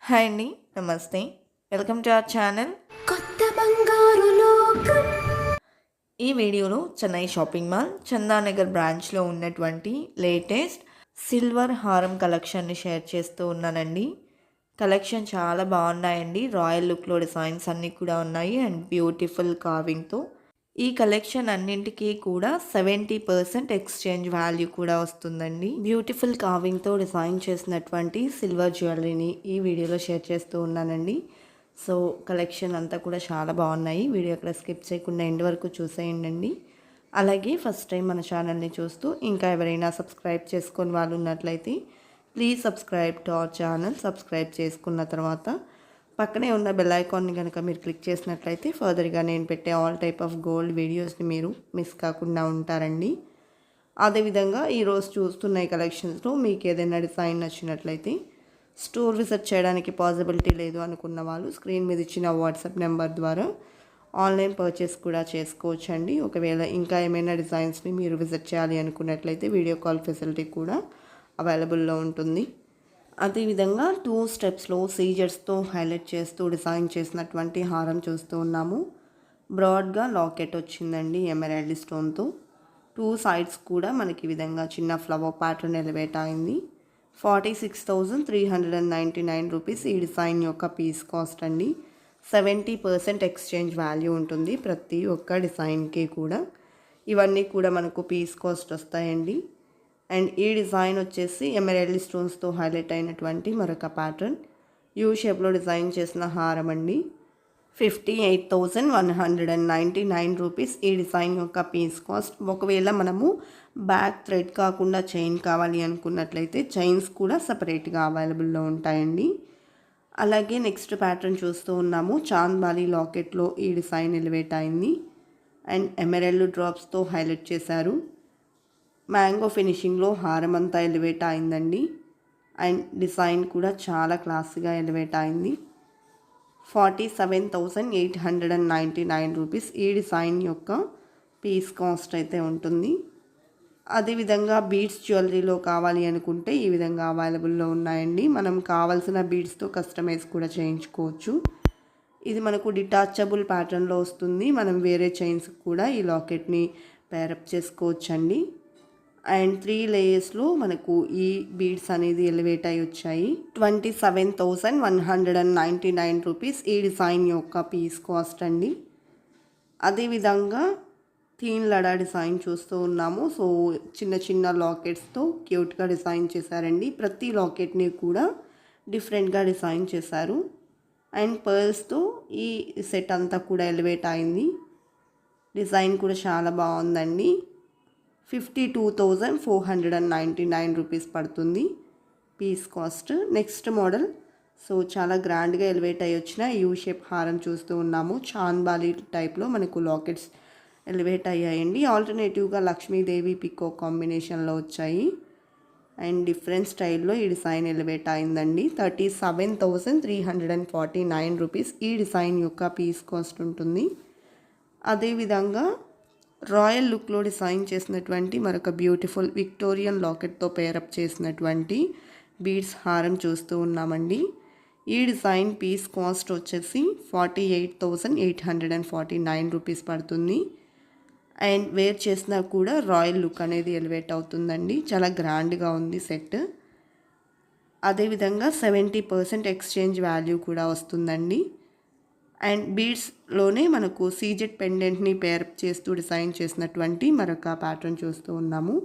Hi అండి. నమస్తే. Welcome to our channel. కొత్త బంగారు లోకం. ఈ వీడియోలో చెన్నై షాపింగ్ మాల్ చందానగర్ బ్రాంచ్లో ఉన్నటువంటి లేటెస్ట్ సిల్వర్ హారం కలెక్షన్ని షేర్ చేస్తూ ఉన్నానండి. కలెక్షన్ చాలా బాగున్నాయండి. రాయల్ లుక్లో డిజైన్స్ అన్నీ కూడా ఉన్నాయి అండ్ బ్యూటిఫుల్ కార్వింగ్తో. ఈ కలెక్షన్ అన్నింటికీ కూడా 70% ఎక్స్చేంజ్ వాల్యూ కూడా వస్తుందండి. బ్యూటిఫుల్ కార్వింగ్తో డిజైన్ చేసినటువంటి సిల్వర్ జ్యువెలరీని ఈ వీడియోలో షేర్ చేస్తూ ఉన్నానండి. సో కలెక్షన్ అంతా కూడా చాలా బాగున్నాయి. వీడియో అక్కడ స్కిప్ చేయకుండా ఎండ్ వరకు చూసేయండి. అలాగే ఫస్ట్ టైం మన ఛానల్ని చూస్తూ ఇంకా ఎవరైనా సబ్స్క్రైబ్ చేసుకొని వాళ్ళు ఉన్నట్లయితే please subscribe to our channel. Subscribe చేసుకున్న తర్వాత పక్కనే ఉన్న బెల్ ఐకాన్ని కనుక మీరు క్లిక్ చేసినట్లయితే ఫర్దర్గా నేను పెట్టే ఆల్ టైప్ ఆఫ్ గోల్డ్ వీడియోస్ని మీరు మిస్ కాకుండా ఉంటారండి. అదేవిధంగా ఈరోజు చూస్తున్న ఈ కలెక్షన్స్లో మీకు ఏదైనా డిజైన్ నచ్చినట్లయితే స్టోర్ విజిట్ చేయడానికి పాసిబిలిటీ లేదు అనుకున్న వాళ్ళు స్క్రీన్ మీద ఇచ్చిన వాట్సాప్ నెంబర్ ద్వారా ఆన్లైన్ పర్చేస్ కూడా చేసుకోవచ్చండి. ఒకవేళ ఇంకా ఏమైనా డిజైన్స్ని మీరు విజిట్ చేయాలి అనుకున్నట్లయితే వీడియో కాల్ ఫెసిలిటీ కూడా అవైలబుల్లో ఉంటుంది. అదేవిధంగా 2 స్టెప్స్లో సీజర్స్తో హైలైట్ చేస్తూ డిజైన్ చేసినటువంటి హారం చూస్తూ ఉన్నాము. బ్రాడ్గా లాకెట్ వచ్చిందండి ఎమరాల్డ్ స్టోన్తో. 2 సైడ్స్ కూడా మనకి ఈ విధంగా చిన్న ఫ్లవర్ ప్యాటర్న్ ఎలివేట్ అయింది. 46,399 రూపీస్ ఈ డిజైన్ యొక్క పీస్ కాస్ట్ అండి. 70% ఎక్స్చేంజ్ వాల్యూ ఉంటుంది ప్రతి ఒక్క డిజైన్కి కూడా. ఇవన్నీ కూడా మనకు పీస్ కాస్ట్ వస్తాయండి. అండ్ ఈ డిజైన్ వచ్చేసి ఎమరాల్డ్ స్టోన్స్తో హైలైట్ అయినటువంటి మరొక ప్యాటర్న్. యూ షేప్లో డిజైన్ చేసిన హారం అండి. 58,199 రూపీస్ ఈ డిజైన్ యొక్క పీస్ కాస్ట్. ఒకవేళ మనము బ్యాక్ థ్రెడ్ కాకుండా చైన్ కావాలి అనుకున్నట్లయితే చైన్స్ కూడా సపరేట్గా అవైలబుల్లో ఉంటాయండి. అలాగే నెక్స్ట్ ప్యాటర్న్ చూస్తూ ఉన్నాము. చాంద్బాలి లాకెట్లో ఈ డిజైన్ ఎలివేట్ అయింది అండ్ ఎమరాల్డ్ డ్రాప్స్తో హైలైట్ చేశారు. మ్యాంగో ఫినిషింగ్లో హారం అంతా ఎలివేట్ అయిందండి అండ్ డిజైన్ కూడా చాలా క్లాస్గా ఎలివేట్ అయింది. 47,899 రూపీస్ ఈ డిజైన్ యొక్క పీస్ కాస్ట్ అయితే ఉంటుంది. అదేవిధంగా బీడ్స్ జ్యువెలరీలో కావాలి అనుకుంటే ఈ విధంగా అవైలబుల్లో ఉన్నాయండి. మనం కావాల్సిన బీడ్స్తో కస్టమైజ్ కూడా చేయించుకోవచ్చు. ఇది మనకు డిటాచబుల్ ప్యాటర్న్లో వస్తుంది. మనం వేరే చైన్స్ కూడా ఈ లాకెట్ని పేరప్ చేసుకోవచ్చండి. అండ్ 3 లేయర్స్లో మనకు ఈ బీడ్స్ అనేది ఎలివేట్ అయి వచ్చాయి. 27,199 రూపీస్ ఈ డిజైన్ యొక్క పీస్ కాస్ట్ అండి. అదేవిధంగా థీన్ లడా డిజైన్ చూస్తూ ఉన్నాము. సో చిన్న చిన్న లాకెట్స్తో క్యూట్గా డిజైన్ చేశారండి. ప్రతి లాకెట్ని కూడా డిఫరెంట్గా డిజైన్ చేశారు అండ్ పర్ల్స్తో ఈ సెట్ అంతా కూడా ఎలివేట్ అయింది. డిజైన్ కూడా చాలా బాగుందండి. 52,499 రూపీస్ పడుతుంది piece cost. Next model so చాలా గ్రాండ్గా ఎలివేట్ అయ్యి వచ్చిన యూ షేప్ హారం చూస్తూ ఉన్నాము. చాంద్బాలి టైప్లో మనకు లాకెట్స్ ఎలివేట్ అయ్యాయండి. ఆల్టర్నేటివ్గా లక్ష్మీదేవి పికో కాంబినేషన్లో వచ్చాయి అండ్ డిఫరెంట్ స్టైల్లో ఈ డిజైన్ ఎలివేట్ అయిందండి. 37,349 రూపీస్ ఈ డిజైన్ యొక్క పీస్ కాస్ట్ ఉంటుంది. అదేవిధంగా రాయల్ లుక్లో డిజైన్ చేసినటువంటి మరొక బ్యూటిఫుల్ విక్టోరియన్ లాకెట్తో పేరప్ చేసినటువంటి బీడ్స్ హారం చూస్తూ ఉన్నామండి. ఈ డిజైన్ పీస్ కాస్ట్ వచ్చేసి 48,849 రూపీస్ పడుతుంది అండ్ వేర్ చేసినా కూడా రాయల్ లుక్ అనేది ఎలివేట్ అవుతుందండి. చాలా గ్రాండ్గా ఉంది సెట్. అదేవిధంగా 70% ఎక్స్చేంజ్ వాల్యూ కూడా వస్తుందండి. అండ్ బీడ్స్లోనే మనకు సీజెడ్ పెండెంట్ని పేరప్ చేస్తూ డిజైన్ చేసినటువంటి మరొక ప్యాటర్న్ చూస్తూ ఉన్నాము.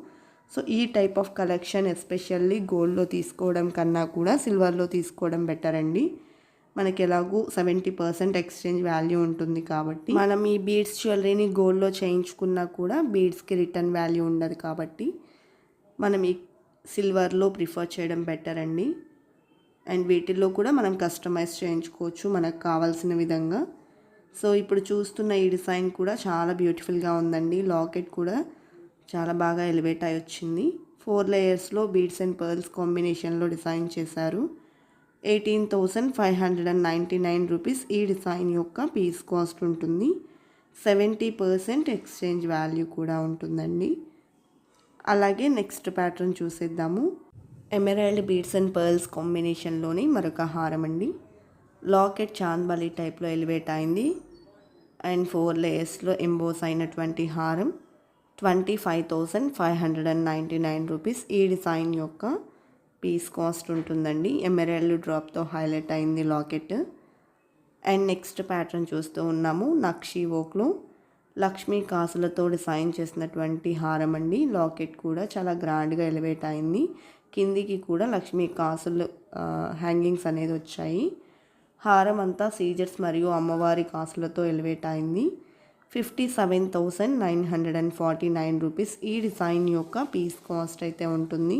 సో ఈ టైప్ ఆఫ్ కలెక్షన్ ఎస్పెషల్లీ గోల్డ్లో తీసుకోవడం కన్నా కూడా సిల్వర్లో తీసుకోవడం బెటర్ అండి. మనకి ఎలాగూ 70% ఎక్స్చేంజ్ వాల్యూ ఉంటుంది కాబట్టి మనం ఈ బీడ్స్ జ్యువెలరీని గోల్డ్లో చేయించుకున్నా కూడా బీడ్స్కి రిటర్న్ వాల్యూ ఉండదు కాబట్టి మనం ఈ సిల్వర్లో ప్రిఫర్ చేయడం బెటర్ అండి. అండ్ వీటిల్లో కూడా మనం కస్టమైజ్ చేయించుకోవచ్చు మనకు కావాల్సిన విధంగా. సో ఇప్పుడు చూస్తున్న ఈ డిజైన్ కూడా చాలా బ్యూటిఫుల్గా ఉందండి. లాకెట్ కూడా చాలా బాగా ఎలివేట్ అయి వచ్చింది. 4 లేయర్స్లో బీడ్స్ అండ్ పర్ల్స్ కాంబినేషన్లో డిజైన్ చేశారు. 18,599 రూపీస్ ఈ డిజైన్ యొక్క పీస్ కాస్ట్ ఉంటుంది. 70% ఎక్స్చేంజ్ వాల్యూ కూడా ఉంటుందండి. అలాగే నెక్స్ట్ ప్యాటర్న్ చూసేద్దాము. ఎమెరాల్డ్ బీడ్స్ అండ్ పర్ల్స్ కాంబినేషన్లోని మరొక హారం అండి. లాకెట్ చాంద్బాలి టైప్లో ఎలివేట్ అయింది అండ్ 4 లేయర్స్లో ఎంబోస్ అయినటువంటి హారం 25,599 రూపీస్. ఈ డిజైన్ యొక్క పీస్ కాస్ట్ ఉంటుందండి. ఎమెరాల్డ్ డ్రాప్తో హైలైట్ అయింది లాకెట్. అండ్ నెక్స్ట్ ప్యాటర్న్ చూస్తూ ఉన్నాము. నక్షి వర్క్లో లక్ష్మీ కాసులతో డిజైన్ చేసినటువంటి హారం అండి. లాకెట్ కూడా చాలా గ్రాండ్గా ఎలివేట్ అయింది. కిందికి కూడా లక్ష్మీ కాసులు హ్యాంగింగ్స్ అనేది వచ్చాయి. హారం అంతా సీజర్స్ మరియు అమ్మవారి కాసులతో ఎలివేట్ అయింది. 57,949 రూపీస్ ఈ డిజైన్ యొక్క పీస్ కాస్ట్ అయితే ఉంటుంది.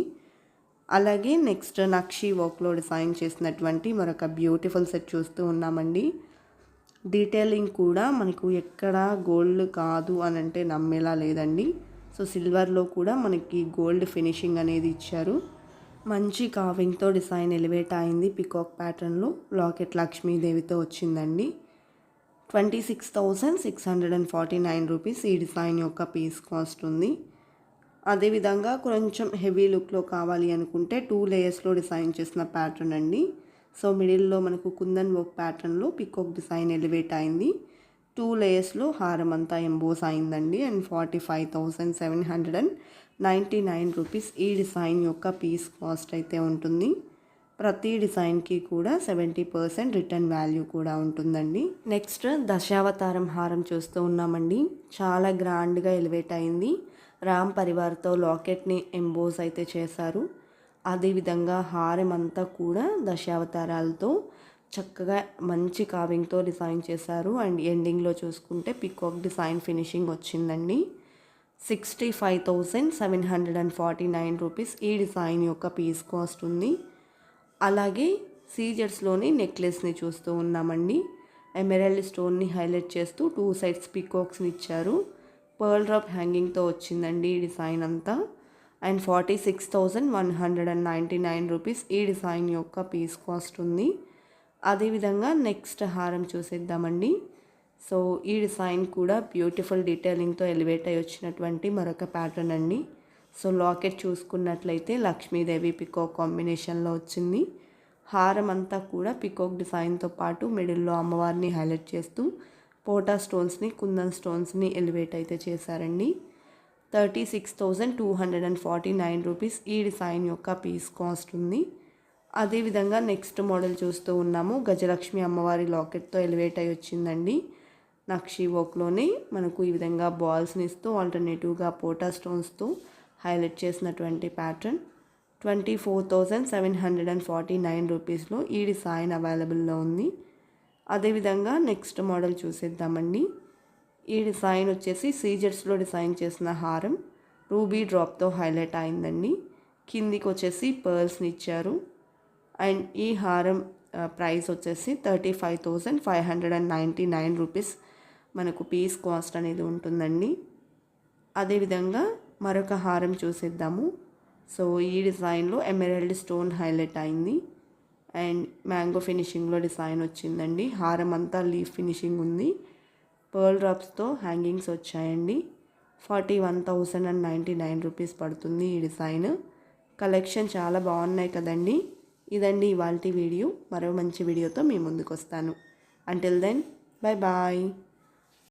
అలాగే నెక్స్ట్ నక్షి వర్క్లో డిజైన్ చేసినటువంటి మరొక బ్యూటిఫుల్ సెట్ చూస్తూ ఉన్నామండి. డీటెయిలింగ్ కూడా మనకు ఎక్కడ గోల్డ్ కాదు అని అంటే నమ్మేలా లేదండి. సో సిల్వర్లో కూడా మనకి గోల్డ్ ఫినిషింగ్ అనేది ఇచ్చారు. మంచి కావింగ్తో డిజైన్ ఎలివేట్ అయింది. పికాక్ ప్యాటర్న్లో లాకెట్ లక్ష్మీదేవితో వచ్చిందండి. 26,649 రూపీస్ ఈ డిజైన్ యొక్క పీస్ కాస్ట్ ఉంది. అదేవిధంగా కొంచెం హెవీ లుక్లో కావాలి అనుకుంటే 2 లేయర్స్లో డిజైన్ చేసిన ప్యాటర్న్ అండి. సో మిడిల్లో మనకు కుందన్ వర్క్ ప్యాటర్న్లో పికాక్ డిజైన్ ఎలివేట్ అయింది. 2 లేయర్స్లో హారం అంతా ఎంబోస్ అయిందండి. అండ్ 45,799 రూపీస్ ఈ డిజైన్ యొక్క పీస్ కాస్ట్ అయితే ఉంటుంది. ప్రతి డిజైన్కి కూడా 70% రిటర్న్ వాల్యూ కూడా ఉంటుందండి. నెక్స్ట్ దశావతారం హారం చూస్తూ ఉన్నామండి. చాలా గ్రాండ్గా ఎలివేట్ అయింది. రామ్ పరివార్తో లాకెట్ని ఎంబోస్ అయితే చేశారు. అదేవిధంగా హారం అంతా కూడా దశావతారాలతో చక్కగా మంచి కావింగ్తో డిజైన్ చేశారు. అండ్ ఎండింగ్లో చూసుకుంటే పికాక్ డిజైన్ ఫినిషింగ్ వచ్చిందండి. 65,749 రూపీస్ ఈ డిజైన్ యొక్క పీస్ కాస్ట్ ఉంది. అలాగే సీజర్స్లోని నెక్లెస్ని చూస్తూ ఉన్నామండి. ఎమెరాల్డ్ స్టోన్ని హైలైట్ చేస్తూ 2 సైడ్స్ పికాక్స్ని ఇచ్చారు. పర్ల్ డ్రాప్ హ్యాంగింగ్తో వచ్చిందండి ఈ డిజైన్ అంతా. అండ్ 46,199 రూపీస్ ఈ డిజైన్ యొక్క పీస్ కాస్ట్ ఉంది. అదేవిధంగా నెక్స్ట్ హారం చూసేద్దామండి. సో ఈ డిజైన్ కూడా బ్యూటిఫుల్ డీటెయిలింగ్తో ఎలివేట్ అయి వచ్చినటువంటి మరొక ప్యాటర్న్ అండి. సో లాకెట్ చూసుకున్నట్లయితే లక్ష్మీదేవి పికాక్ కాంబినేషన్లో వచ్చింది. హారం అంతా కూడా పికాక్ డిజైన్తో పాటు మిడిల్లో అమ్మవారిని హైలైట్ చేస్తూ పోటా స్టోన్స్ని కుందన్ స్టోన్స్ని ఎలివేట్ అయితే చేశారండి. 36,249 రూపీస్ ఈ డిజైన్ యొక్క పీస్ కాస్ట్ ఉంది. అదేవిధంగా నెక్స్ట్ మోడల్ చూస్తూ ఉన్నాము. గజలక్ష్మి అమ్మవారి లాకెట్తో ఎలివేట్ అయి వచ్చిందండి. నక్షి వర్క్లోనే మనకు ఈ విధంగా బాల్స్ని ఇస్తూ ఆల్టర్నేటివ్గా పోటా స్టోన్స్తో హైలైట్ చేసినటువంటి ప్యాటర్న్. 24,749 రూపీస్లో ఈ డిజైన్ అవైలబుల్లో ఉంది. అదేవిధంగా నెక్స్ట్ మోడల్ చూసేద్దామండి. ఈ డిజైన్ వచ్చేసి సీజర్స్లో డిజైన్ చేసిన హారం రూబీ డ్రాప్తో హైలైట్ అయిందండి. కిందికి వచ్చేసి పర్ల్స్ని ఇచ్చారు. అండ్ ఈ హారం ప్రైస్ వచ్చేసి 35,599 రూపీస్ మనకు పీస్ కాస్ట్ అనేది ఉంటుందండి. అదేవిధంగా మరొక హారం చూసేద్దాము. సో ఈ డిజైన్లో ఎమెరాల్డ్ స్టోన్ హైలైట్ అయింది. అండ్ మ్యాంగో ఫినిషింగ్లో డిజైన్ వచ్చిందండి. హారం అంతా లీఫ్ ఫినిషింగ్ ఉంది. పర్ల్ డ్రాప్స్తో హ్యాంగింగ్స్ వచ్చాయండి. 41,099 రూపీస్ పడుతుంది ఈ డిజైన్. కలెక్షన్ చాలా బాగున్నాయి కదండి. ఇదండి ఇవాల్టి వీడియో. మరో మంచి వీడియోతో మీ ముందుకు వస్తాను. Until then bye bye.